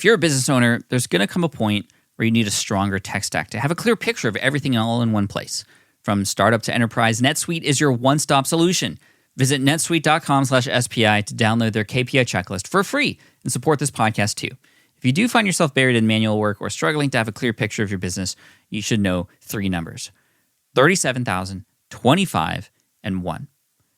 If you're a business owner, there's going to come a point where you need a stronger tech stack to have a clear picture of everything all in one place. From startup to enterprise, NetSuite is your one-stop solution. Visit netsuite.com/SPI to download their KPI checklist for free and support this podcast too. If you do find yourself buried in manual work or struggling to have a clear picture of your business, you should know 3 numbers: 37,000, 25, and 1.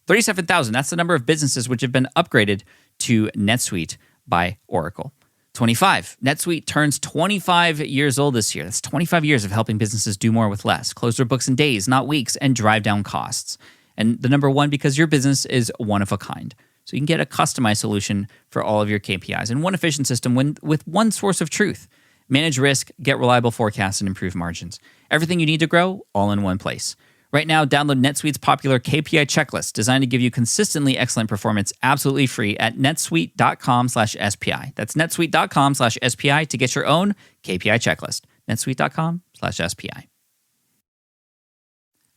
37,000, that's the number of businesses which have been upgraded to NetSuite by Oracle. 25, NetSuite turns 25 years old this year. That's 25 years of helping businesses do more with less, close their books in days, not weeks, and drive down costs. And the number 1, because your business is one of a kind. So you can get a customized solution for all of your KPIs and one efficient system with one source of truth. Manage risk, get reliable forecasts, and improve margins. Everything you need to grow, all in one place. Right now, download NetSuite's popular KPI checklist designed to give you consistently excellent performance absolutely free at netsuite.com/SPI. That's netsuite.com/SPI to get your own KPI checklist. netsuite.com/SPI.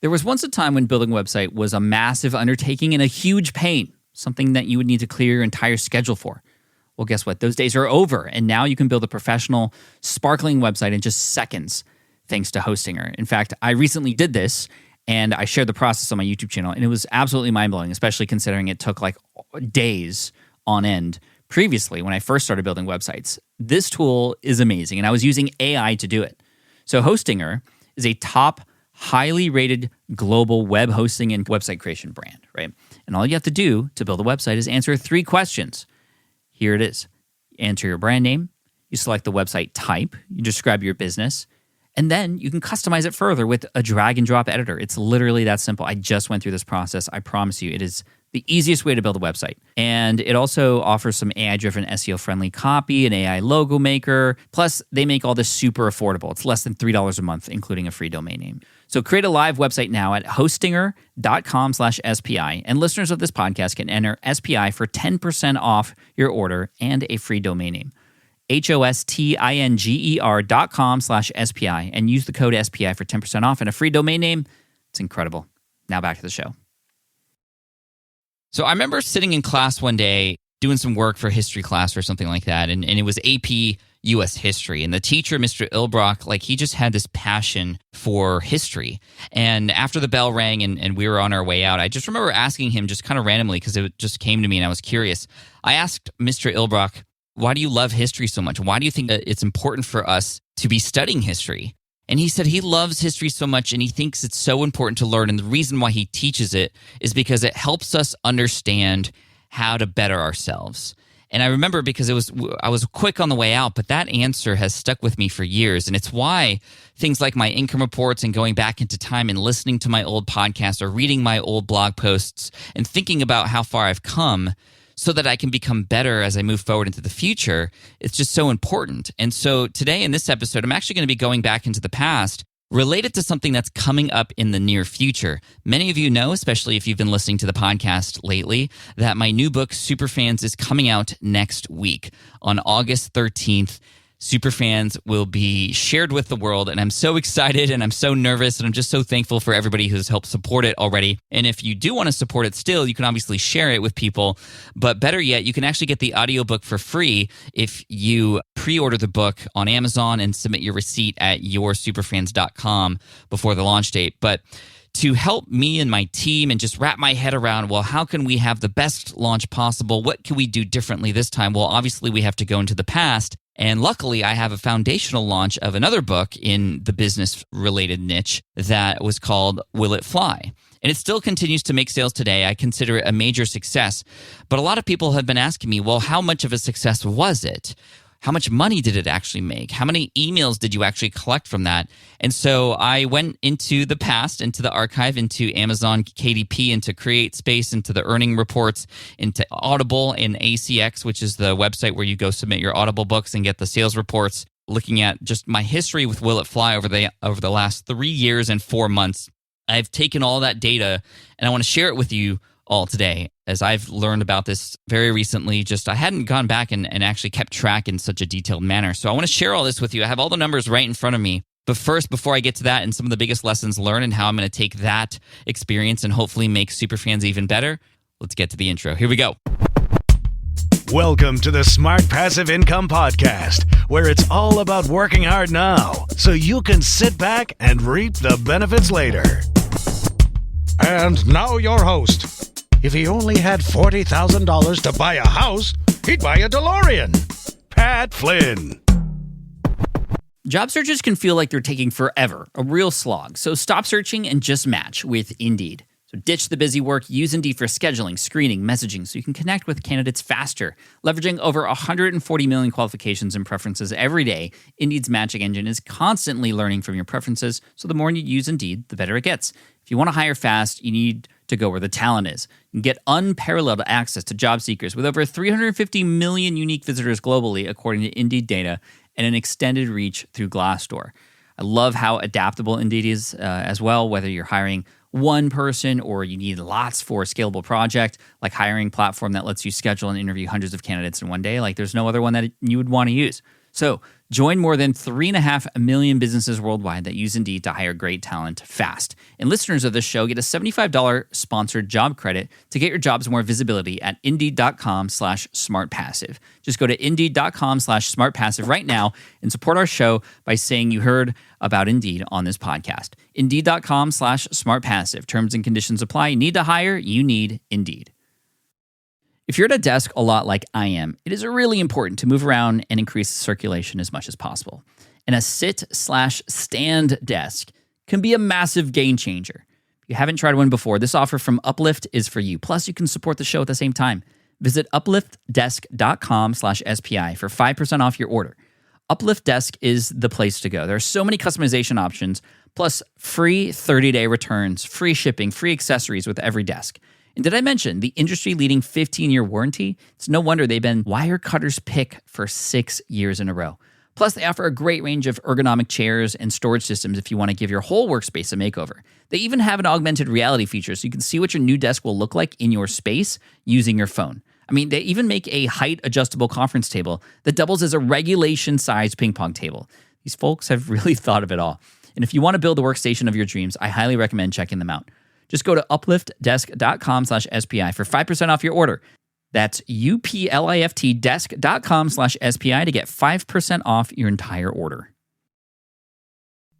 There was once a time when building a website was a massive undertaking and a huge pain, something that you would need to clear your entire schedule for. Well, guess what? Those days are over, and now you can build a professional, sparkling website in just seconds, thanks to Hostinger. In fact, I recently did this, and I shared the process on my YouTube channel, and it was absolutely mind-blowing, especially considering it took like days on end previously when I first started building websites. This tool is amazing, and I was using AI to do it. So Hostinger is a top, highly rated global web hosting and website creation brand, right? And all you have to do to build a website is answer 3 questions. Here it is. Enter your brand name, you select the website type, you describe your business, and then you can customize it further with a drag and drop editor. It's literally that simple. I just went through this process. I promise you, it is the easiest way to build a website. And it also offers some AI-driven SEO-friendly copy, an AI logo maker. Plus, they make all this super affordable. It's less than $3 a month, including a free domain name. So create a live website now at hostinger.com/SPI. And listeners of this podcast can enter SPI for 10% off your order and a free domain name. hostinger.com/SPI and use the code SPI for 10% off and a free domain name. It's incredible. Now back to the show. So I remember sitting in class one day doing some work for history class or something like that, and it was AP U.S. history. And the teacher, Mr. Ilbrock, like he just had this passion for history. And after the bell rang and we were on our way out, I just remember asking him just kind of randomly because it just came to me and I was curious. I asked Mr. Ilbrock, why do you love history so much? Why do you think that it's important for us to be studying history? And he said he loves history so much and he thinks it's so important to learn. And the reason why he teaches it is because it helps us understand how to better ourselves. And I remember because I was quick on the way out, but that answer has stuck with me for years. And it's why things like my income reports and going back into time and listening to my old podcasts or reading my old blog posts and thinking about how far I've come so that I can become better as I move forward into the future, it's just so important. And so today in this episode, I'm actually going to be going back into the past related to something that's coming up in the near future. Many of you know, especially if you've been listening to the podcast lately, that my new book, Superfans, is coming out next week on August 13th. Superfans will be shared with the world, and I'm so excited and I'm so nervous and I'm just so thankful for everybody who's helped support it already. And if you do want to support it still, you can obviously share it with people, but better yet, you can actually get the audiobook for free if you pre-order the book on Amazon and submit your receipt at yoursuperfans.com before the launch date. But to help me and my team and just wrap my head around, well, how can we have the best launch possible? What can we do differently this time? Well, obviously we have to go into the past. And luckily, I have a foundational launch of another book in the business-related niche that was called Will It Fly? And it still continues to make sales today. I consider it a major success. But a lot of people have been asking me, well, how much of a success was it? How much money did it actually make? How many emails did you actually collect from that? And so I went into the past, into the archive, into Amazon KDP, into CreateSpace, into the earning reports, into Audible and ACX, which is the website where you go submit your Audible books and get the sales reports, looking at just my history with Will It Fly over the last 3 years and 4 months. I've taken all that data and I want to share it with you all today, as I've learned about this very recently. I hadn't gone back and actually kept track in such a detailed manner. So I want to share all this with you. I have all the numbers right in front of me. But first, before I get to that and some of the biggest lessons learned and how I'm going to take that experience and hopefully make Superfans even better, let's get to the intro. Here we go. Welcome to the Smart Passive Income Podcast, where it's all about working hard now so you can sit back and reap the benefits later. And now your host. If he only had $40,000 to buy a house, he'd buy a DeLorean. Pat Flynn. Job searches can feel like they're taking forever, a real slog. So stop searching and just match with Indeed. So ditch the busy work, use Indeed for scheduling, screening, messaging so you can connect with candidates faster. Leveraging over 140 million qualifications and preferences every day, Indeed's matching engine is constantly learning from your preferences, so the more you use Indeed, the better it gets. If you want to hire fast, you need to go where the talent is. You can get unparalleled access to job seekers with over 350 million unique visitors globally, according to Indeed data, and an extended reach through Glassdoor. I love how adaptable Indeed is as well, whether you're hiring one person or you need lots for a scalable project, like hiring platform that lets you schedule and interview hundreds of candidates in one day. Like there's no other one that you would want to use. So join more than 3.5 million businesses worldwide that use Indeed to hire great talent fast. And listeners of this show get a $75 sponsored job credit to get your jobs more visibility at Indeed.com/smartpassive. Just go to Indeed.com/smartpassive right now and support our show by saying you heard about Indeed on this podcast. Indeed.com/smartpassive. Terms and conditions apply. Need to hire? You need Indeed. If you're at a desk a lot like I am, it is really important to move around and increase circulation as much as possible. And a sit/stand desk can be a massive game changer. If you haven't tried one before, this offer from Uplift is for you. Plus, you can support the show at the same time. Visit upliftdesk.com/SPI for 5% off your order. Uplift Desk is the place to go. There are so many customization options, plus free 30-day returns, free shipping, free accessories with every desk. And did I mention the industry-leading 15-year warranty? It's no wonder they've been Wirecutter's pick for 6 years in a row. Plus, they offer a great range of ergonomic chairs and storage systems if you want to give your whole workspace a makeover. They even have an augmented reality feature so you can see what your new desk will look like in your space using your phone. I mean, they even make a height-adjustable conference table that doubles as a regulation-sized ping pong table. These folks have really thought of it all. And if you want to build the workstation of your dreams, I highly recommend checking them out. Just go to upliftdesk.com/SPI for 5% off your order. That's upliftdesk.com/SPI to get 5% off your entire order.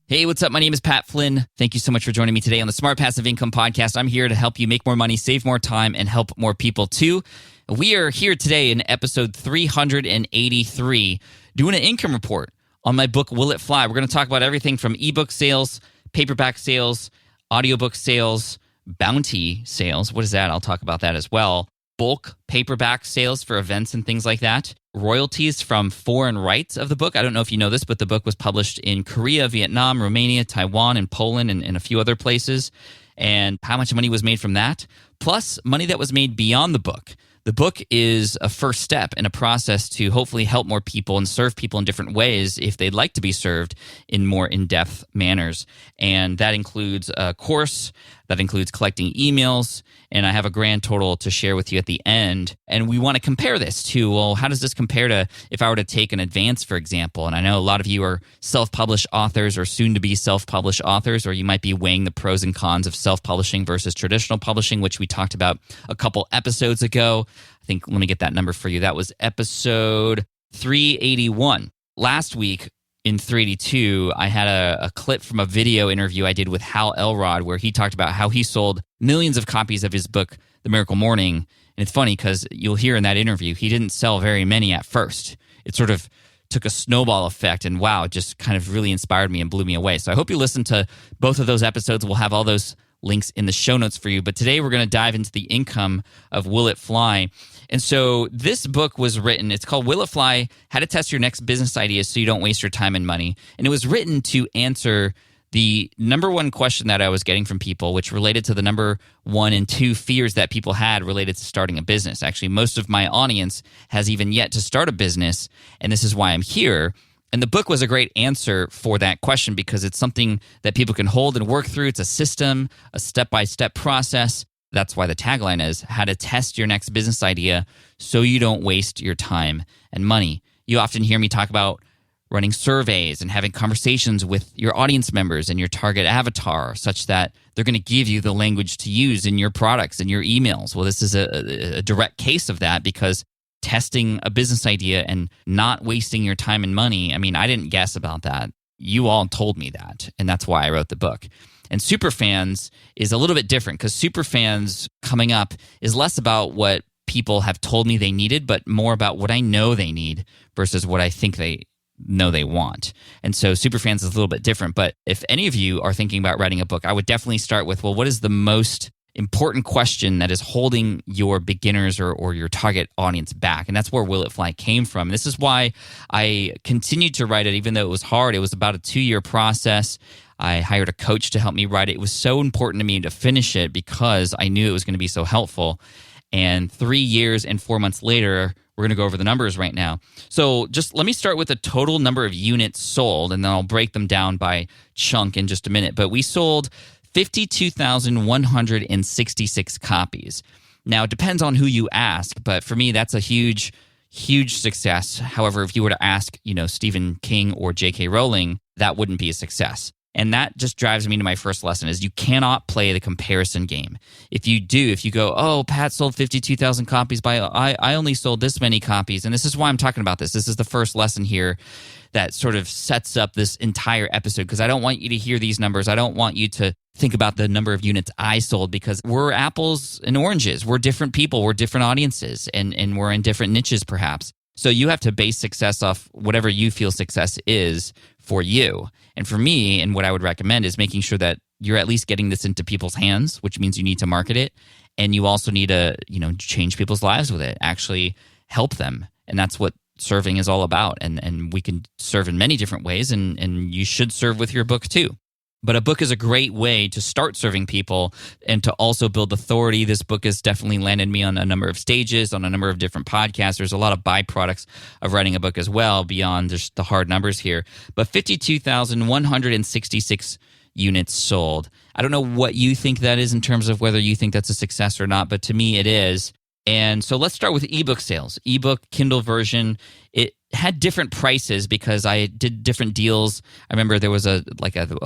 Hey, what's up? My name is Pat Flynn. Thank you so much for joining me today on the Smart Passive Income Podcast. I'm here to help you make more money, save more time, and help more people too. We are here today in episode 383 doing an income report on my book, Will It Fly? We're going to talk about everything from ebook sales, paperback sales, audiobook sales, bounty sales. What is that? I'll talk about that as well. Bulk paperback sales for events and things like that. Royalties from foreign rights of the book. I don't know if you know this, but the book was published in Korea, Vietnam, Romania, Taiwan, and Poland, and a few other places. And how much money was made from that? Plus money that was made beyond the book. The book is a first step in a process to hopefully help more people and serve people in different ways if they'd like to be served in more in-depth manners. And that includes a course, that includes collecting emails, and I have a grand total to share with you at the end. And we want to compare this to, well, how does this compare to if I were to take an advance, for example? And I know a lot of you are self-published authors or soon-to-be self-published authors, or you might be weighing the pros and cons of self-publishing versus traditional publishing, which we talked about a couple episodes ago. I think, let me get that number for you. That was episode 381. Last week, in 382, I had a clip from a video interview I did with Hal Elrod where he talked about how he sold millions of copies of his book, The Miracle Morning. And it's funny because you'll hear in that interview, he didn't sell very many at first. It sort of took a snowball effect and wow, it just kind of really inspired me and blew me away. So I hope you listen to both of those episodes. We'll have all those links in the show notes for you. But today we're going to dive into the income of Will It Fly? And so this book was written, it's called Will It Fly? How to Test Your Next Business Ideas So You Don't Waste Your Time and Money. And it was written to answer the number one question that I was getting from people, which related to the number 1 and 2 fears that people had related to starting a business. Actually, most of my audience has even yet to start a business, and this is why I'm here. And the book was a great answer for that question because it's something that people can hold and work through. It's a system, a step-by-step process. That's why the tagline is how to test your next business idea so you don't waste your time and money. You often hear me talk about running surveys and having conversations with your audience members and your target avatar such that they're going to give you the language to use in your products and your emails. Well, this is a direct case of that because testing a business idea and not wasting your time and money. I mean, I didn't guess about that. You all told me that, and that's why I wrote the book. And Superfans is a little bit different because Superfans coming up is less about what people have told me they needed, but more about what I know they need versus what I think they know they want. And so Superfans is a little bit different. But if any of you are thinking about writing a book, I would definitely start with, well, what is the most important question that is holding your beginners or your target audience back? And that's where Will It Fly came from. This is why I continued to write it, even though it was hard. It was about a 2-year process. I hired a coach to help me write it. It was so important to me to finish it because I knew it was going to be so helpful. And 3 years and 4 months later, we're going to go over the numbers right now. So just let me start with the total number of units sold, and then I'll break them down by chunk in just a minute. But we sold 52,166 copies. Now, it depends on who you ask, but for me, that's a huge, huge success. However, if you were to ask, Stephen King or J.K. Rowling, that wouldn't be a success. And that just drives me to my first lesson is you cannot play the comparison game. If you go, oh, Pat sold 52,000 copies I only sold this many copies. And this is why I'm talking about this. This is the first lesson here that sort of sets up this entire episode because I don't want you to hear these numbers. I don't want you to think about the number of units I sold because we're apples and oranges. We're different people. We're different audiences and we're in different niches perhaps. So you have to base success off whatever you feel success is for you. And for me, and what I would recommend is making sure that you're at least getting this into people's hands, which means you need to market it. And you also need to, change people's lives with it, actually help them. And that's what serving is all about. And we can serve in many different ways, and you should serve with your book too. But a book is a great way to start serving people and to also build authority. This book has definitely landed me on a number of stages, on a number of different podcasts. There's a lot of byproducts of writing a book as well beyond just the hard numbers here. But 52,166 units sold. I don't know what you think that is in terms of whether you think that's a success or not, but to me it is. And so let's start with ebook sales. Ebook, Kindle version, it had different prices because I did different deals. I remember there was a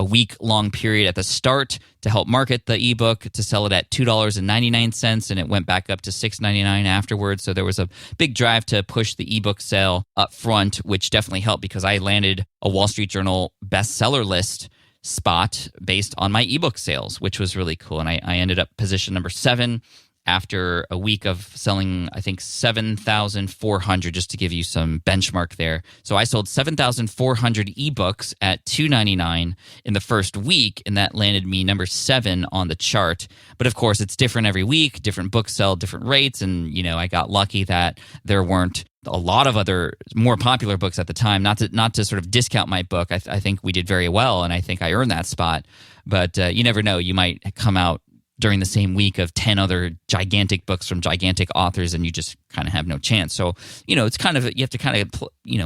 week-long period at the start to help market the ebook to sell it at $2.99, and it went back up to $6.99 afterwards. So there was a big drive to push the ebook sale up front, which definitely helped because I landed a Wall Street Journal bestseller list spot based on my ebook sales, which was really cool. And I ended up position number 7 after a week of selling, I think, 7,400, just to give you some benchmark there. So I sold 7,400 ebooks at $2.99 in the first week, and that landed me number 7 on the chart. But of course, it's different every week. Different books sell different rates, and I got lucky that there weren't a lot of other more popular books at the time. Not to sort of discount my book. I think we did very well, and I think I earned that spot. But you never know. You might come out during the same week of 10 other gigantic books from gigantic authors, and you just kind of have no chance. So, it's kind of, you have to kind of,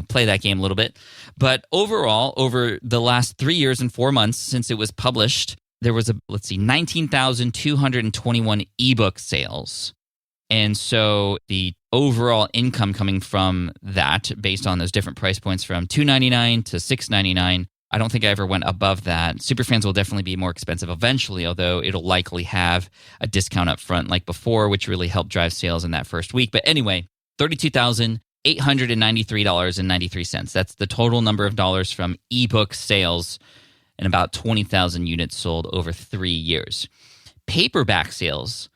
play that game a little bit. But overall, over the last 3 years and 4 months since it was published, there was 19,221 ebook sales. And so the overall income coming from that, based on those different price points from $2.99 to $6.99, I don't think I ever went above that. Superfans will definitely be more expensive eventually, although it'll likely have a discount up front like before, which really helped drive sales in that first week. But anyway, $32,893.93. That's the total number of dollars from ebook sales, and about 20,000 units sold over 3 years. Paperback sales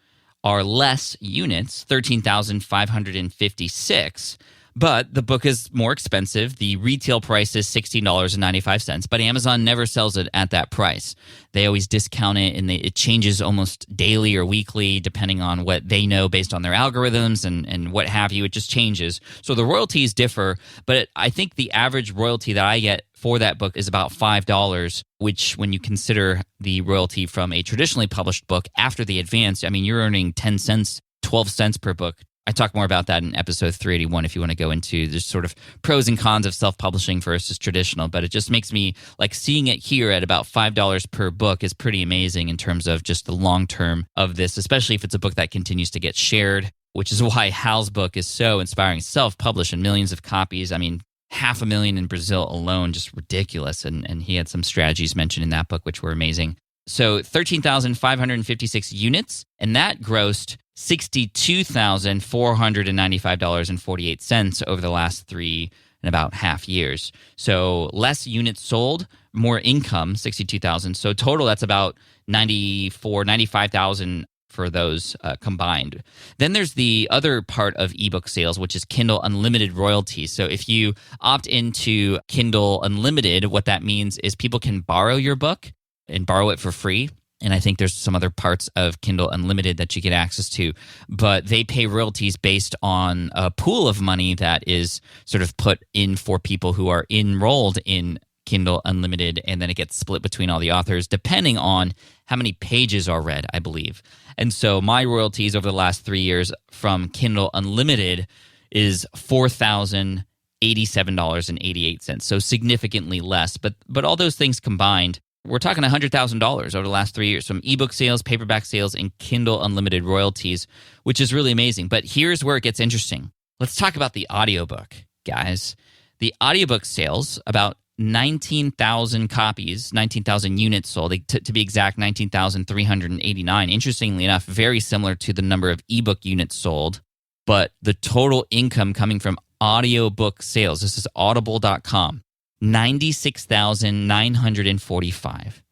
are less units, 13,556. But the book is more expensive. The retail price is $16.95, but Amazon never sells it at that price. They always discount it, and it changes almost daily or weekly depending on what they know based on their algorithms and what have you. It just changes. So the royalties differ, but I think the average royalty that I get for that book is about $5, which when you consider the royalty from a traditionally published book after the advance, I mean, you're earning 10 cents, 12 cents per book. I talk more about that in episode 381 if you want to go into the sort of pros and cons of self-publishing versus traditional. But it just makes me like seeing it here at about $5 per book is pretty amazing in terms of just the long term of this, especially if it's a book that continues to get shared, which is why Hal's book is so inspiring. Self-published in millions of copies. I mean, 500,000 in Brazil alone, just ridiculous. And he had some strategies mentioned in that book, which were amazing. So 13,556 units, and that grossed $62,495.48 over the last 3.5 years. So less units sold, more income, 62,000. So total, that's about 95,000 for those combined. Then there's the other part of ebook sales, which is Kindle Unlimited royalties. So if you opt into Kindle Unlimited, what that means is people can borrow your book and borrow it for free. And I think there's some other parts of Kindle Unlimited that you get access to, but they pay royalties based on a pool of money that is sort of put in for people who are enrolled in Kindle Unlimited, and then it gets split between all the authors depending on how many pages are read, I believe. And so my royalties over the last 3 years from Kindle Unlimited is $4,087.88, so significantly less. But all those things combined, we're talking $100,000 over the last 3 years from ebook sales, paperback sales, and Kindle Unlimited royalties, which is really amazing. But here's where it gets interesting. Let's talk about the audiobook, guys. The audiobook sales, about 19,000 copies, 19,000 units sold, to be exact, 19,389. Interestingly enough, very similar to the number of ebook units sold, but the total income coming from audiobook sales, this is audible.com, 96,945.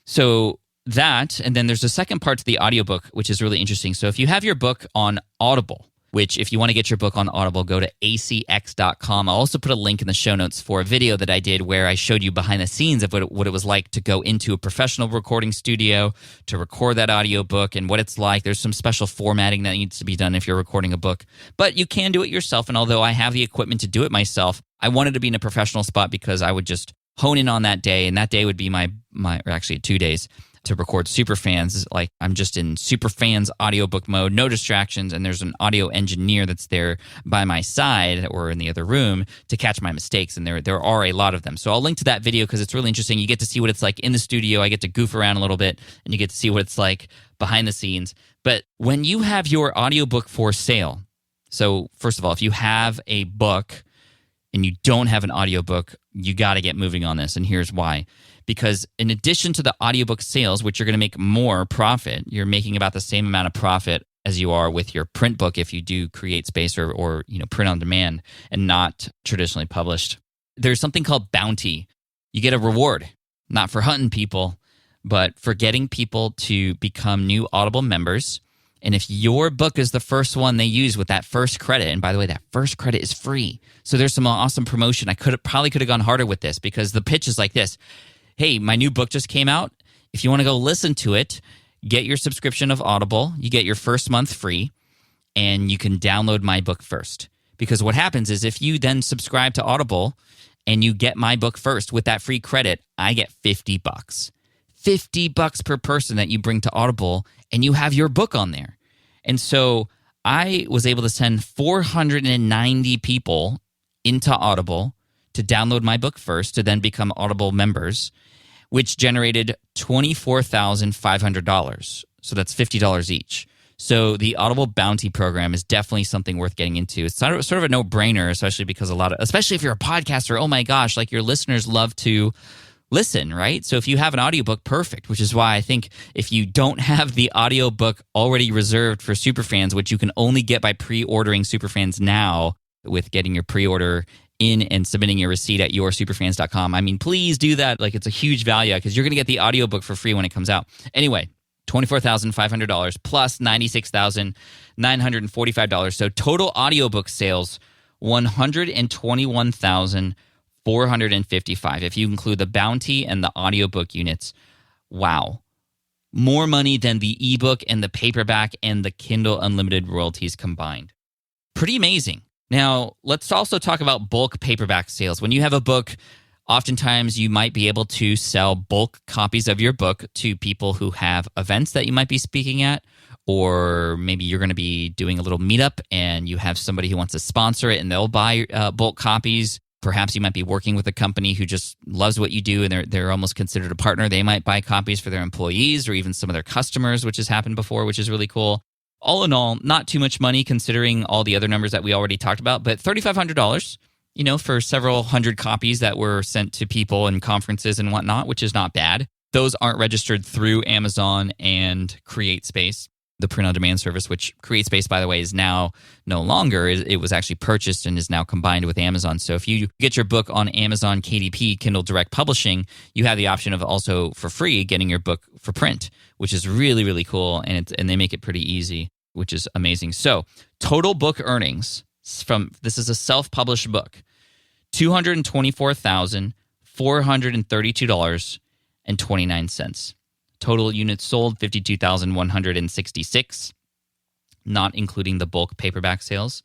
So that, and then there's a second part to the audiobook, which is really interesting. So if you have your book on Audible, which if you want to get your book on Audible, go to acx.com. I'll also put a link in the show notes for a video that I did where I showed you behind the scenes of what it was like to go into a professional recording studio to record that audiobook and what it's like. There's some special formatting that needs to be done if you're recording a book, but you can do it yourself. And although I have the equipment to do it myself, I wanted to be in a professional spot because I would just hone in on that day, and that day would be my or actually 2 days to record Superfans. Like I'm just in Superfans audiobook mode, no distractions, and there's an audio engineer that's there by my side or in the other room to catch my mistakes, and there are a lot of them. So I'll link to that video because it's really interesting. You get to see what it's like in the studio. I get to goof around a little bit, and you get to see what it's like behind the scenes. But when you have your audiobook for sale, so first of all, if you have a book and you don't have an audiobook, you got to get moving on this, and here's why. Because in addition to the audiobook sales, which you're going to make more profit, you're making about the same amount of profit as you are with your print book if you do create space or print on demand and not traditionally published. There's something called bounty. You get a reward, not for hunting people, but for getting people to become new Audible members. And if your book is the first one they use with that first credit, and by the way, that first credit is free. So there's some awesome promotion. I probably could have gone harder with this because the pitch is like this. Hey, my new book just came out. If you want to go listen to it, get your subscription of Audible. You get your first month free, and you can download my book first. Because what happens is if you then subscribe to Audible and you get my book first with that free credit, I get $50. $50 per person that you bring to Audible, and you have your book on there. And so I was able to send 490 people into Audible to download my book first, to then become Audible members, which generated $24,500. So that's $50 each. So the Audible Bounty program is definitely something worth getting into. It's sort of a no-brainer, especially because especially if you're a podcaster, oh my gosh, like your listeners love to listen, right? So if you have an audiobook, perfect, which is why I think if you don't have the audiobook already reserved for Superfans, which you can only get by pre-ordering Superfans now with getting your pre-order in and submitting your receipt at yoursuperfans.com. I mean, please do that. Like, it's a huge value because you're going to get the audiobook for free when it comes out. Anyway, $24,500 plus $96,945. So total audiobook sales, $121,455. If you include the bounty and the audiobook units, wow. More money than the ebook and the paperback and the Kindle Unlimited royalties combined. Pretty amazing. Now, let's also talk about bulk paperback sales. When you have a book, oftentimes you might be able to sell bulk copies of your book to people who have events that you might be speaking at, or maybe you're going to be doing a little meetup and you have somebody who wants to sponsor it and they'll buy bulk copies. Perhaps you might be working with a company who just loves what you do and they're almost considered a partner. They might buy copies for their employees or even some of their customers, which has happened before, which is really cool. All in all, not too much money considering all the other numbers that we already talked about, but $3,500, for several hundred copies that were sent to people and conferences and whatnot, which is not bad. Those aren't registered through Amazon and CreateSpace. the print-on-demand service, which CreateSpace, by the way, is now no longer. It was actually purchased and is now combined with Amazon. So if you get your book on Amazon KDP, Kindle Direct Publishing, you have the option of also for free getting your book for print, which is really, really cool. And they make it pretty easy, which is amazing. So total book earnings from this is a self-published book, $224,432.29. Total units sold, 52,166, not including the bulk paperback sales.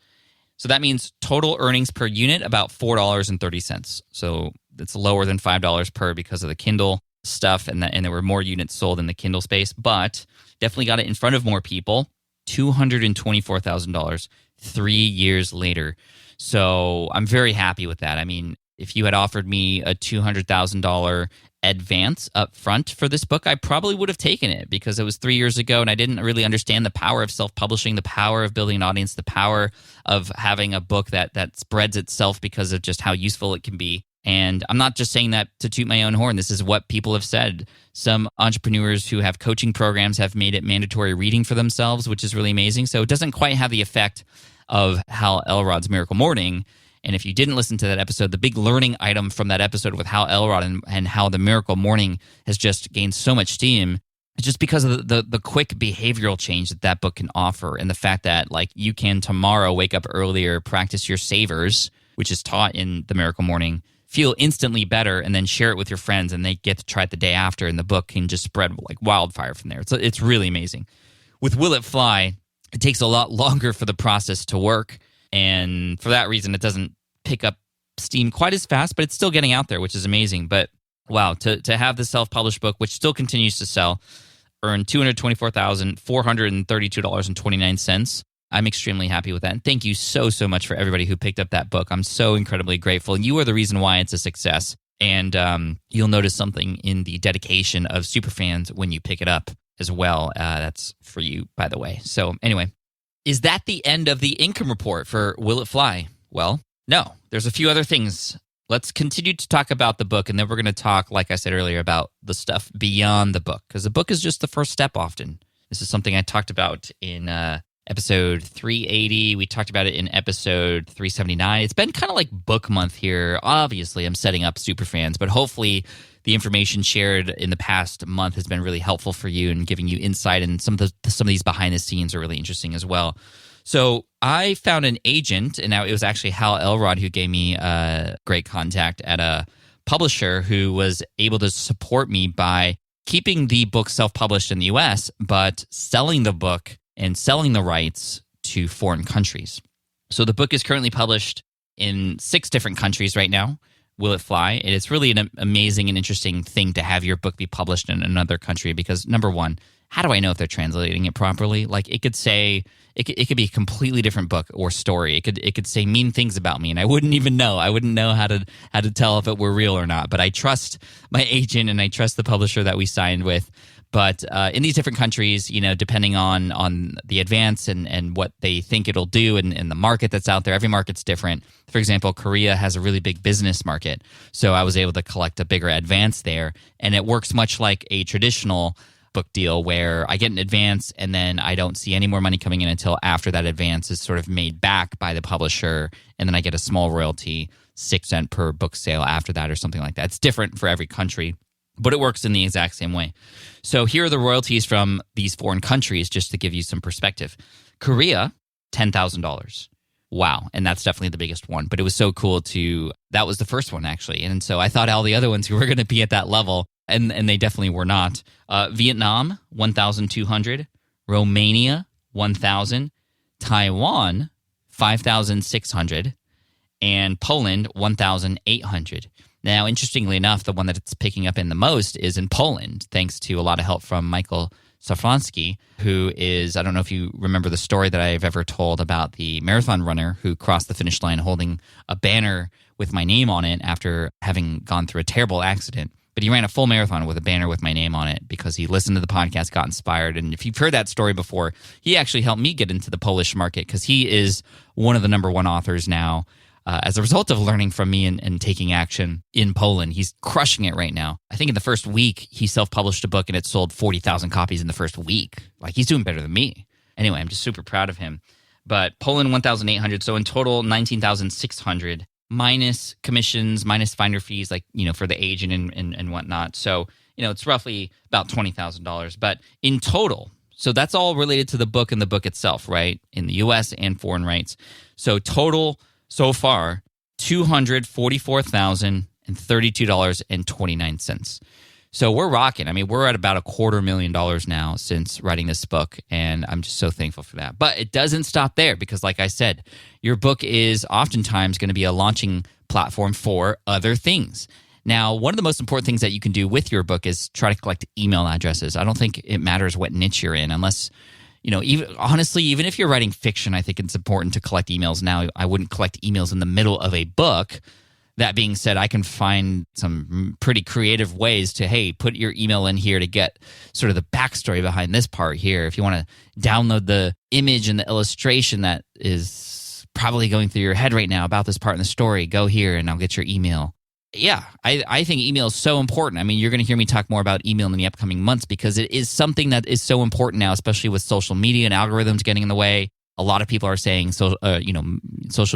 So that means total earnings per unit, about $4.30. So it's lower than $5 per because of the Kindle stuff, and there were more units sold in the Kindle space, but definitely got it in front of more people. $224,000 3 years later. So I'm very happy with that. I mean, if you had offered me a $200,000 advance up front for this book, I probably would have taken it because it was 3 years ago and I didn't really understand the power of self-publishing, the power of building an audience, the power of having a book that spreads itself because of just how useful it can be. And I'm not just saying that to toot my own horn. This is what people have said. Some entrepreneurs who have coaching programs have made it mandatory reading for themselves, which is really amazing. So it doesn't quite have the effect of Hal Elrod's Miracle Morning. And if you didn't listen to that episode, the big learning item from that episode with Hal Elrod and how the Miracle Morning has just gained so much steam, it's just because of the quick behavioral change that book can offer, and the fact that like you can tomorrow wake up earlier, practice your savers, which is taught in the Miracle Morning, feel instantly better, and then share it with your friends, and they get to try it the day after, and the book can just spread like wildfire from there. It's really amazing. With Will It Fly, it takes a lot longer for the process to work. And for that reason, it doesn't pick up steam quite as fast, but it's still getting out there, which is amazing. But wow, to have the self-published book, which still continues to sell, earn $224,432.29. I'm extremely happy with that. And thank you so much for everybody who picked up that book. I'm so incredibly grateful. And you are the reason why it's a success. And you'll notice something in the dedication of superfans when you pick it up as well. That's for you, by the way. So anyway, is that the end of the income report for Will It Fly? Well, no. There's a few other things. Let's continue to talk about the book, and then we're going to talk, like I said earlier, about the stuff beyond the book, because the book is just the first step often. This is something I talked about in episode 380. We talked about it in episode 379. It's been kind of like book month here. Obviously, I'm setting up superfans, but hopefully the information shared in the past month has been really helpful for you and giving you insight, and some of these behind the scenes are really interesting as well. So I found an agent, and now it was actually Hal Elrod who gave me a great contact at a publisher who was able to support me by keeping the book self-published in the US, but selling the book and selling the rights to foreign countries. So the book is currently published in 6 different countries right now, Will It Fly? And it's really an amazing and interesting thing to have your book be published in another country because, number one, how do I know if they're translating it properly? Like it could say, it could be a completely different book or story. It could say mean things about me, and I wouldn't even know. I wouldn't know how to tell if it were real or not. But I trust my agent and I trust the publisher that we signed with. But in these different countries, depending on the advance and what they think it'll do and the market that's out there, every market's different. For example, Korea has a really big business market. So I was able to collect a bigger advance there. And it works much like a traditional book deal where I get an advance and then I don't see any more money coming in until after that advance is sort of made back by the publisher. And then I get a small royalty, 6 cents per book sale after that or something like that. It's different for every country, but it works in the exact same way. So here are the royalties from these foreign countries, just to give you some perspective. Korea, $10,000. Wow. And that's definitely the biggest one. But it was so cool that was the first one, actually. And so I thought all the other ones were going to be at that level, and they definitely were not. Vietnam, 1,200. Romania, 1,000. Taiwan, 5,600. And Poland, 1,800. Now, interestingly enough, the one that it's picking up in the most is in Poland, thanks to a lot of help from Michael Safransky, who is, I don't know if you remember the story that I've ever told about the marathon runner who crossed the finish line holding a banner with my name on it after having gone through a terrible accident. But he ran a full marathon with a banner with my name on it because he listened to the podcast, got inspired. And if you've heard that story before, he actually helped me get into the Polish market because he is one of the number one authors now as a result of learning from me and taking action in Poland. He's crushing it right now. I think in the first week, he self-published a book and it sold 40,000 copies in the first week. Like, he's doing better than me. Anyway, I'm just super proud of him. But Poland, 1,800. So in total, 19,600 minus commissions, minus finder fees, like, for the agent and whatnot. So, it's roughly about $20,000. But in total, so that's all related to the book and the book itself, right? In the U.S. and foreign rights. So total so far, $244,032.29. So we're rocking. I mean, we're at about $250,000 now since writing this book, and I'm just so thankful for that. But it doesn't stop there because, like I said, your book is oftentimes going to be a launching platform for other things. Now, one of the most important things that you can do with your book is try to collect email addresses. I don't think it matters what niche you're in unless – even if you're writing fiction, I think it's important to collect emails now. I wouldn't collect emails in the middle of a book. That being said, I can find some pretty creative ways to, hey, put your email in here to get sort of the backstory behind this part here. If you want to download the image and the illustration that is probably going through your head right now about this part in the story, go here and I'll get your email. Yeah, I think email is so important. I mean, you're going to hear me talk more about email in the upcoming months because it is something that is so important now, especially with social media and algorithms getting in the way. A lot of people are saying, social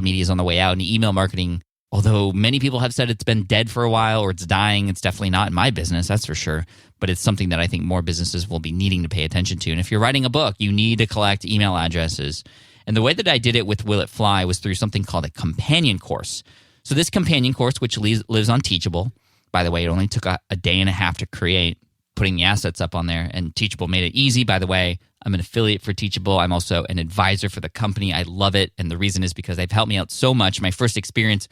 media is on the way out, and email marketing, although many people have said it's been dead for a while or it's dying, it's definitely not in my business, that's for sure. But it's something that I think more businesses will be needing to pay attention to. And if you're writing a book, you need to collect email addresses. And the way that I did it with Will It Fly was through something called a companion course. So this companion course, which lives on Teachable, by the way, it only took a day and a half to create, putting the assets up on there, and Teachable made it easy. By the way, I'm an affiliate for Teachable. I'm also an advisor for the company. I love it, and the reason is because they've helped me out so much. My first experience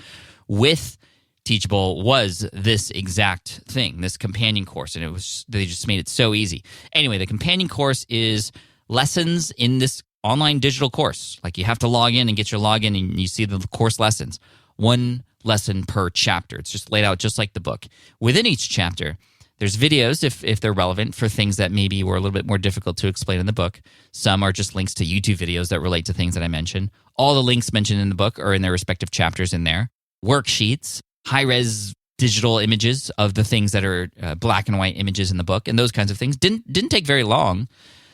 with Teachable was this exact thing, this companion course, and they just made it so easy. Anyway, the companion course is lessons in this online digital course. Like, you have to log in and get your login, and you see the course lessons. One lesson per chapter. It's just laid out just like the book. Within each chapter, there's videos, if they're relevant, for things that maybe were a little bit more difficult to explain in the book. Some are just links to YouTube videos that relate to things that I mentioned. All the links mentioned in the book are in their respective chapters in there. Worksheets, high-res digital images of the things that are black and white images in the book, and those kinds of things. Didn't take very long,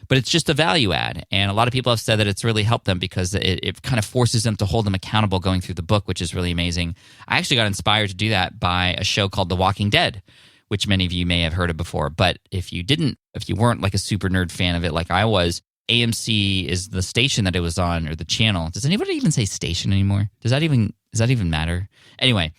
but it's just a value add. And a lot of people have said that it's really helped them because it kind of forces them to hold them accountable going through the book, which is really amazing. I actually got inspired to do that by a show called The Walking Dead, which many of you may have heard of before. But if you weren't like a super nerd fan of it like I was, AMC is the station that it was on, or the channel. Does anybody even say station anymore? Does that even matter? Anyway,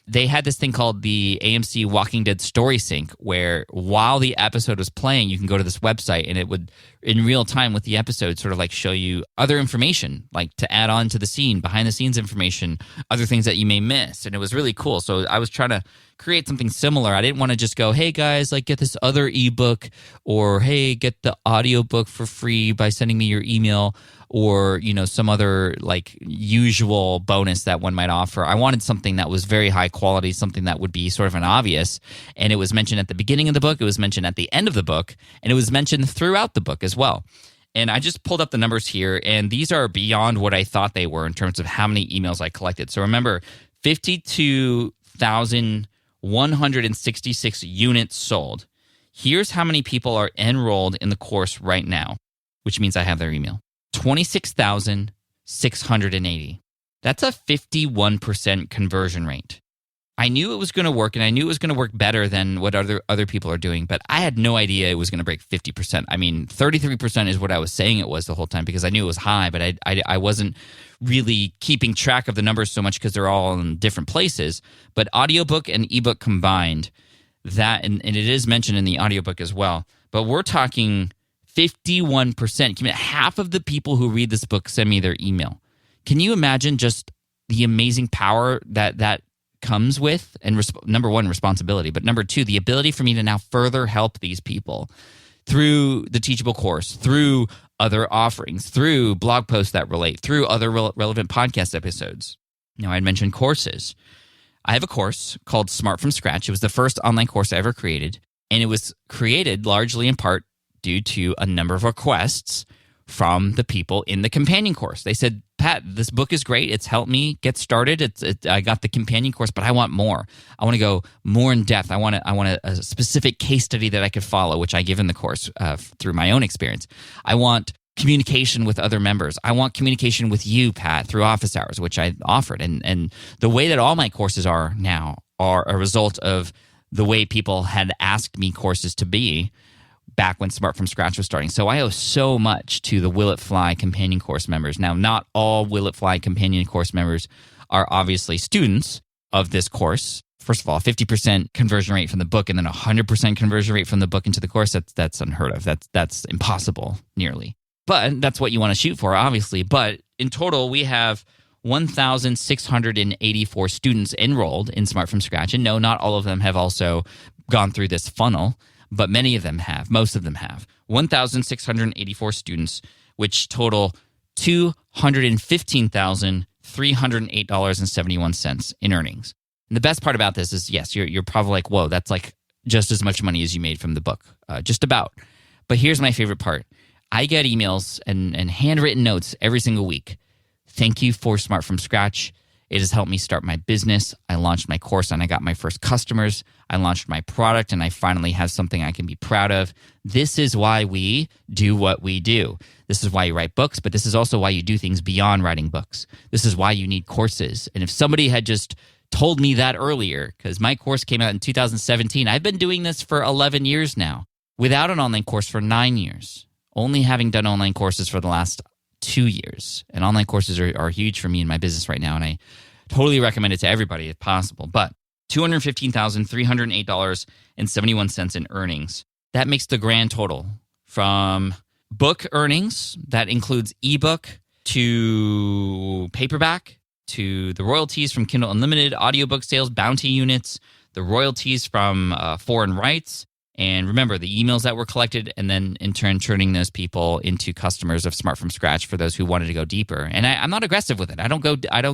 they had this thing called the AMC Walking Dead Story Sync, where while the episode was playing, you can go to this website and it would, in real time with the episode, sort of like show you other information, like to add on to the scene, behind the scenes information, other things that you may miss. And it was really cool. So I was trying to create something similar. I didn't want to just go, hey guys, like get this other ebook, or hey, get the audiobook for free by sending me your email, or some other like usual bonus that one might offer. I wanted something that was very high quality, something that would be sort of an obvious, and it was mentioned at the beginning of the book, it was mentioned at the end of the book, and it was mentioned throughout the book as well. And I just pulled up the numbers here, and these are beyond what I thought they were in terms of how many emails I collected. So remember, 52,166 units sold. Here's how many people are enrolled in the course right now, which means I have their email. 26,680. That's a 51% conversion rate. I knew it was going to work, and I knew it was going to work better than what other people are doing, but I had no idea it was going to break 50%. I mean, 33% is what I was saying it was the whole time because I knew it was high, but I wasn't really keeping track of the numbers so much because they're all in different places. But audiobook and ebook combined, that and it is mentioned in the audiobook as well, but we're talking 51%. Half of the people who read this book send me their email. Can you imagine just the amazing power that comes with? And number one, responsibility, but number two, the ability for me to now further help these people through the Teachable course, through other offerings, through blog posts that relate, through other relevant podcast episodes. Now, I'd mentioned courses. I have a course called Smart from Scratch. It was the first online course I ever created, and it was created largely in part due to a number of requests from the people in the companion course. They said, Pat, this book is great. It's helped me get started. I got the companion course, but I want more. I want to go more in depth. I want a specific case study that I could follow, which I give in the course through my own experience. I want communication with other members. I want communication with you, Pat, through office hours, which I offered. And the way that all my courses are now are a result of the way people had asked me courses to be back when Smart from Scratch was starting. So I owe so much to the Will It Fly companion course members. Now, not all Will It Fly companion course members are obviously students of this course. First of all, 50% conversion rate from the book and then 100% conversion rate from the book into the course, that's unheard of. That's impossible, nearly. But that's what you want to shoot for, obviously. But in total, we have 1,684 students enrolled in Smart from Scratch. And no, not all of them have also gone through this funnel, but many of them have. Most of them have. 1,684 students, which total $215,308.71 in earnings. And the best part about this is, yes, you're probably like, whoa, that's like just as much money as you made from the book. Just about. But here's my favorite part. I get emails and handwritten notes every single week. Thank you for Smart from Scratch. It has helped me start my business. I launched my course and I got my first customers. I launched my product and I finally have something I can be proud of. This is why we do what we do. This is why you write books, but this is also why you do things beyond writing books. This is why you need courses. And if somebody had just told me that earlier, because my course came out in 2017, I've been doing this for 11 years now, without an online course for 9 years, only having done online courses for the last 2 years. And online courses are huge for me in my business right now, and I totally recommend it to everybody if possible. But $215,308.71 in earnings. That makes the grand total from book earnings, that includes ebook to paperback, to the royalties from Kindle Unlimited, audiobook sales, bounty units, the royalties from foreign rights, and remember the emails that were collected, and then in turn turning those people into customers of Smart from Scratch for those who wanted to go deeper. And I'm not aggressive with it. I don't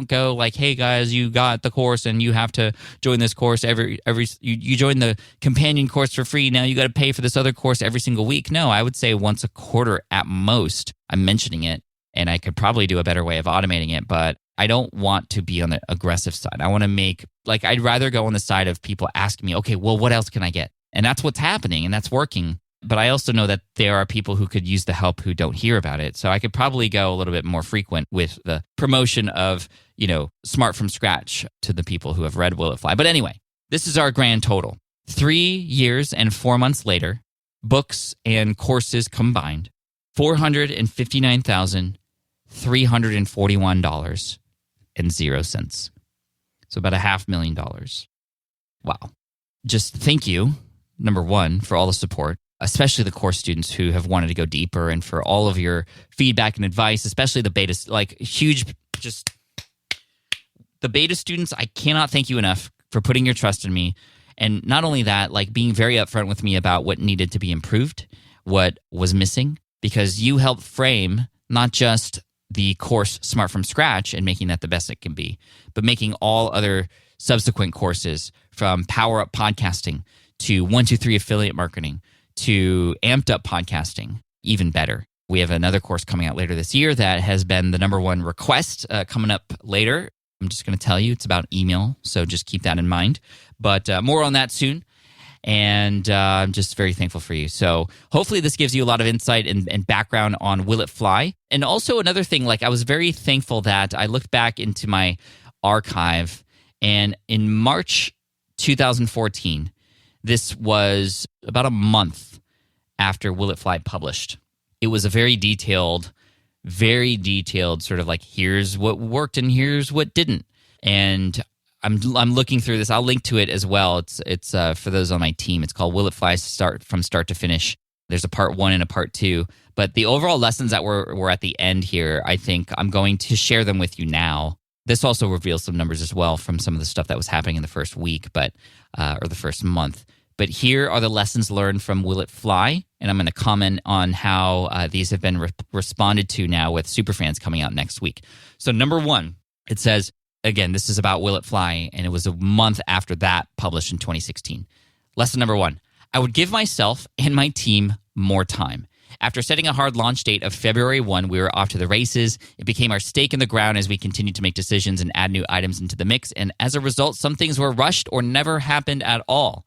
go like, hey guys, you got the course and you have to join this course you join the companion course for free. Now you got to pay for this other course every single week. No, I would say once a quarter at most. I'm mentioning it, and I could probably do a better way of automating it, but I don't want to be on the aggressive side. I want to I'd rather go on the side of people asking me, okay, well, what else can I get? And that's what's happening, and that's working. But I also know that there are people who could use the help who don't hear about it. So I could probably go a little bit more frequent with the promotion of, Smart from Scratch to the people who have read Will It Fly. But anyway, this is our grand total. 3 years and 4 months later, books and courses combined, $459,341.00. So about $500,000. Wow. Just thank you, number one, for all the support, especially the course students who have wanted to go deeper, and for all of your feedback and advice, especially the beta, the beta students. I cannot thank you enough for putting your trust in me. And not only that, being very upfront with me about what needed to be improved, what was missing, because you helped frame not just the course Smart from Scratch and making that the best it can be, but making all other subsequent courses, from Power Up Podcasting to 123 Affiliate Marketing to Amped Up Podcasting, even better. We have another course coming out later this year that has been the number one request coming up later. I'm just going to tell you it's about email, so just keep that in mind. But more on that soon. And I'm just very thankful for you. So hopefully this gives you a lot of insight and background on Will It Fly. And also another thing, I was very thankful that I looked back into my archive, and in March 2014, this was about a month after Will It Fly published. It was a very detailed sort of here's what worked and here's what didn't. And I'm looking through this. I'll link to it as well. It's for those on my team. It's called Will It Fly from Start to Finish. There's a part 1 and a part 2. But the overall lessons that were at the end here, I think I'm going to share them with you now. This also reveals some numbers as well from some of the stuff that was happening in the first week, or the first month. But here are the lessons learned from Will It Fly, and I'm going to comment on how these have been responded to now with Superfans coming out next week. So number 1, it says, again, this is about Will It Fly, and it was a month after that, published in 2016. Lesson number 1, I would give myself and my team more time. After setting a hard launch date of February 1, we were off to the races. It became our stake in the ground as we continued to make decisions and add new items into the mix. And as a result, some things were rushed or never happened at all.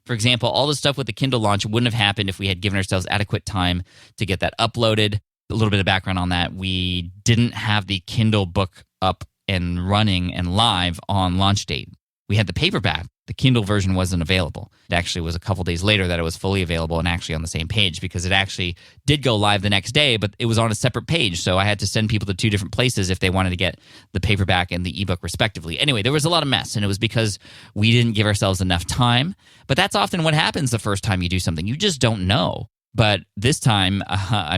For example, all the stuff with the Kindle launch wouldn't have happened if we had given ourselves adequate time to get that uploaded. A little bit of background on that. We didn't have the Kindle book up and running and live on launch date. We had the paperback. The Kindle version wasn't available. It actually was a couple days later that it was fully available and actually on the same page, because it actually did go live the next day, but it was on a separate page. So I had to send people to two different places if they wanted to get the paperback and the ebook respectively. Anyway, there was a lot of mess, and it was because we didn't give ourselves enough time. But that's often what happens the first time you do something. You just don't know. But this time,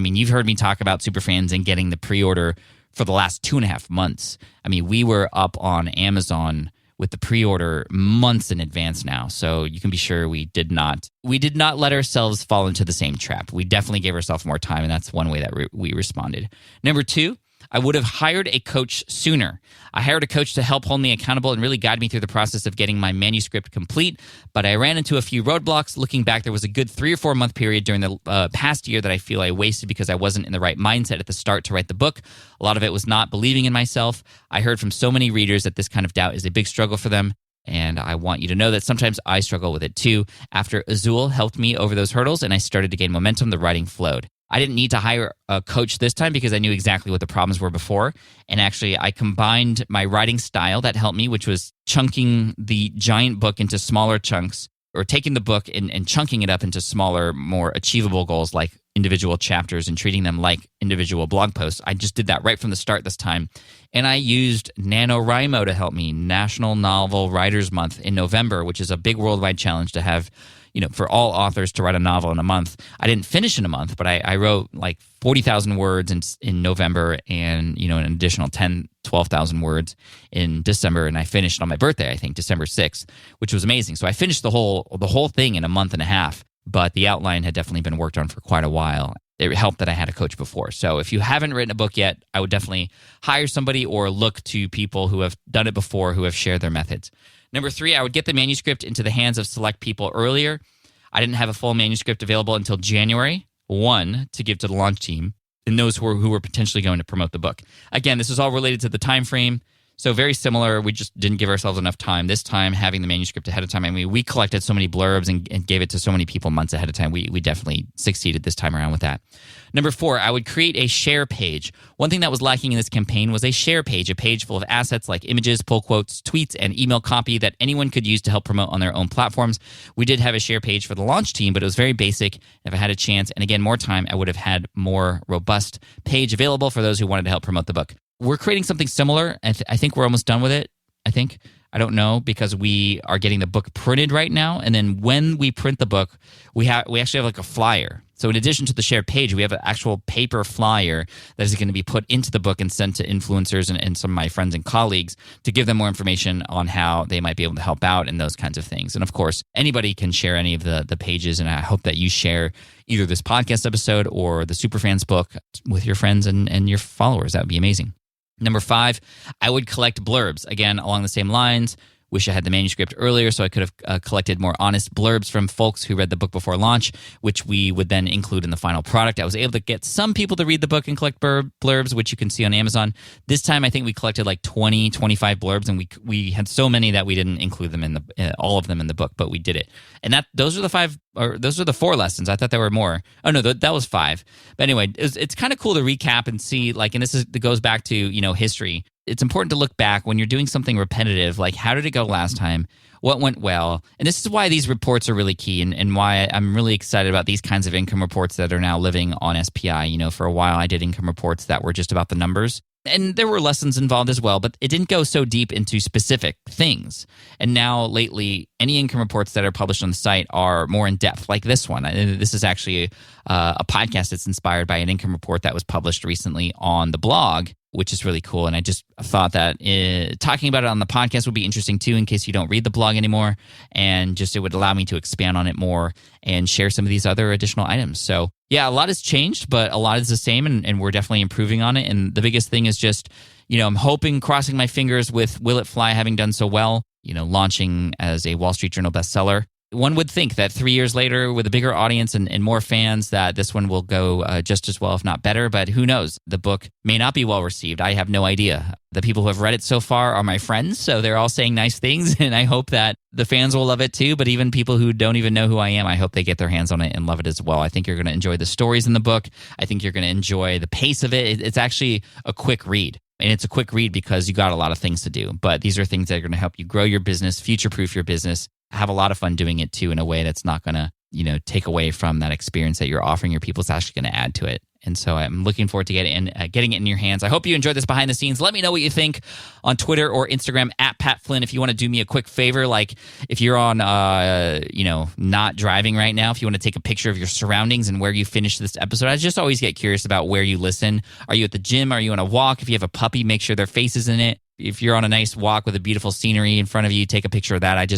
you've heard me talk about Superfans and getting the pre-order for the last 2.5 months. We were up on Amazon with the pre-order months in advance now. So you can be sure we did not let ourselves fall into the same trap. We definitely gave ourselves more time, and that's one way that we responded. Number 2, I would have hired a coach sooner. I hired a coach to help hold me accountable and really guide me through the process of getting my manuscript complete, but I ran into a few roadblocks. Looking back, there was a good 3 or 4 month period during the past year that I feel I wasted because I wasn't in the right mindset at the start to write the book. A lot of it was not believing in myself. I heard from so many readers that this kind of doubt is a big struggle for them, and I want you to know that sometimes I struggle with it too. After Azul helped me over those hurdles and I started to gain momentum, the writing flowed. I didn't need to hire a coach this time because I knew exactly what the problems were before. And actually, I combined my writing style that helped me, which was chunking the giant book into smaller chunks, or taking the book and chunking it up into smaller, more achievable goals like individual chapters and treating them like individual blog posts. I just did that right from the start this time. And I used NaNoWriMo to help me, National Novel Writers Month in November, which is a big worldwide challenge to have, for all authors to write a novel in a month. I didn't finish in a month, but I wrote like 40,000 words in November and, an additional 10, 12,000 words in December. And I finished on my birthday, I think, December 6th, which was amazing. So I finished the whole thing in a month and a half, but the outline had definitely been worked on for quite a while. It helped that I had a coach before. So if you haven't written a book yet, I would definitely hire somebody or look to people who have done it before, who have shared their methods. Number 3, I would get the manuscript into the hands of select people earlier. I didn't have a full manuscript available until January 1 to give to the launch team and those who were potentially going to promote the book. Again, this is all related to the time frame. So very similar. We just didn't give ourselves enough time. This time, having the manuscript ahead of time, we collected so many blurbs and gave it to so many people months ahead of time. We definitely succeeded this time around with that. Number 4, I would create a share page. One thing that was lacking in this campaign was a share page, a page full of assets like images, pull quotes, tweets, and email copy that anyone could use to help promote on their own platforms. We did have a share page for the launch team, but it was very basic. If I had a chance, and again, more time, I would have had more robust page available for those who wanted to help promote the book. We're creating something similar. I think we're almost done with it. I don't know, because we are getting the book printed right now. And then when we print the book, we actually have like a flyer. So in addition to the shared page, we have an actual paper flyer that is going to be put into the book and sent to influencers and some of my friends and colleagues to give them more information on how they might be able to help out and those kinds of things. And of course, anybody can share any of the pages. And I hope that you share either this podcast episode or the Superfans book with your friends and your followers. That would be amazing. Number 5, I would collect blurbs. Again, along the same lines. Wish I had the manuscript earlier so I could have collected more honest blurbs from folks who read the book before launch, which we would then include in the final product. I was able to get some people to read the book and collect blurbs, which you can see on Amazon. This time, I think we collected like 20, 25 blurbs, and we had so many that we didn't include them in all of them in the book, but we did it. And those are the 4 lessons. I thought there were more. Oh no, that was 5. But anyway, it's kind of cool to recap and see, and it goes back to history. It's important to look back when you're doing something repetitive, like how did it go last time? What went well? And this is why these reports are really key and why I'm really excited about these kinds of income reports that are now living on SPI. For a while I did income reports that were just about the numbers. And there were lessons involved as well, but it didn't go so deep into specific things. And now, lately, any income reports that are published on the site are more in depth, like this one. This is actually a podcast that's inspired by an income report that was published recently on the blog, which is really cool. And I just thought that talking about it on the podcast would be interesting too, in case you don't read the blog anymore. And just it would allow me to expand on it more and share some of these other additional items. So yeah, a lot has changed, but a lot is the same, and we're definitely improving on it. And the biggest thing is just, I'm hoping, crossing my fingers with Will It Fly having done so well, launching as a Wall Street Journal bestseller. one would think that 3 years later, with a bigger audience and more fans, that this one will go just as well, if not better. But who knows? The book may not be well received. I have no idea. The people who have read it so far are my friends, so they're all saying nice things, and I hope that the fans will love it too. But even people who don't even know who I am, I hope they get their hands on it and love it as well. I think you're going to enjoy the stories in the book. I think you're going to enjoy the pace of it. It's actually a quick read. And it's a quick read because you got a lot of things to do. But these are things that are going to help you grow your business, future-proof your business, have a lot of fun doing it too in a way that's not going to, take away from that experience that you're offering your people. It's actually going to add to it. And so I'm looking forward to getting it in your hands. I hope you enjoyed this behind the scenes. Let me know what you think on Twitter or Instagram at Pat Flynn. If you want to do me a quick favor, like if you're on, not driving right now, if you want to take a picture of your surroundings and where you finished this episode, I just always get curious about where you listen. Are you at the gym? Are you on a walk? If you have a puppy, make sure their face is in it. If you're on a nice walk with a beautiful scenery in front of you, take a picture of that.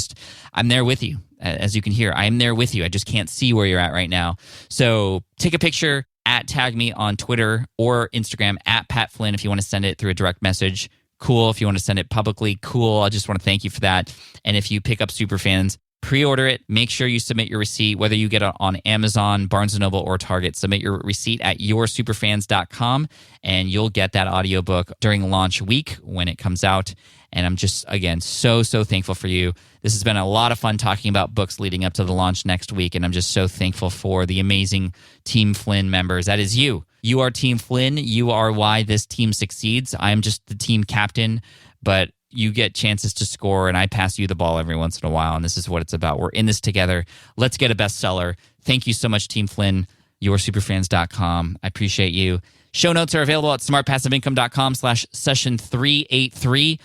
I'm there with you. As you can hear, I am there with you. I just can't see where you're at right now. So take a picture, tag me on Twitter or Instagram at Pat Flynn if you want to send it through a direct message. Cool. If you want to send it publicly, cool. I just want to thank you for that. And if you pick up Superfans, pre-order it. Make sure you submit your receipt, whether you get it on Amazon, Barnes & Noble, or Target. Submit your receipt at yoursuperfans.com, and you'll get that audiobook during launch week when it comes out. And I'm just, again, so thankful for you. This has been a lot of fun talking about books leading up to the launch next week, and I'm just so thankful for the amazing Team Flynn members. That is you. You are Team Flynn. You are why this team succeeds. I'm just the team captain, but you get chances to score, and I pass you the ball every once in a while, and this is what it's about. We're in this together. Let's get a bestseller. Thank you so much, Team Flynn, yoursuperfans.com. I appreciate you. Show notes are available at smartpassiveincome.com/session383.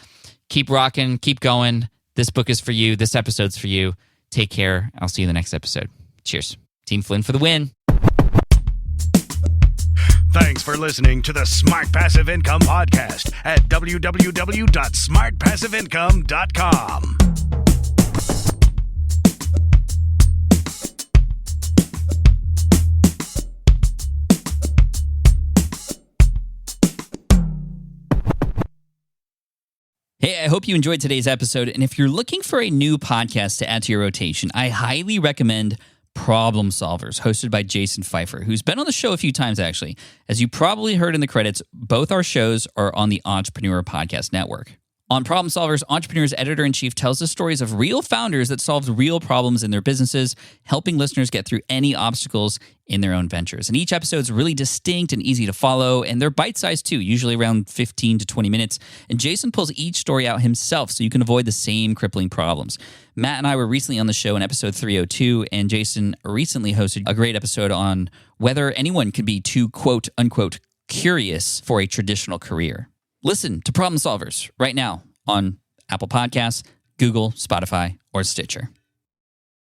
Keep rocking. Keep going. This book is for you. This episode's for you. Take care. I'll see you in the next episode. Cheers. Team Flynn for the win. Thanks for listening to the Smart Passive Income Podcast at www.smartpassiveincome.com. Hey, I hope you enjoyed today's episode. And if you're looking for a new podcast to add to your rotation, I highly recommend Problem Solvers, hosted by Jason Pfeiffer, who's been on the show a few times, actually. As you probably heard in the credits, both our shows are on the Entrepreneur Podcast Network. On Problem Solvers, Entrepreneur's editor-in-chief tells the stories of real founders that solved real problems in their businesses, helping listeners get through any obstacles in their own ventures. And each episode is really distinct and easy to follow, and they're bite-sized too, usually around 15 to 20 minutes. And Jason pulls each story out himself so you can avoid the same crippling problems. Matt and I were recently on the show in episode 302, and Jason recently hosted a great episode on whether anyone could be too quote-unquote curious for a traditional career. Listen to Problem Solvers right now on Apple Podcasts, Google, Spotify, or Stitcher.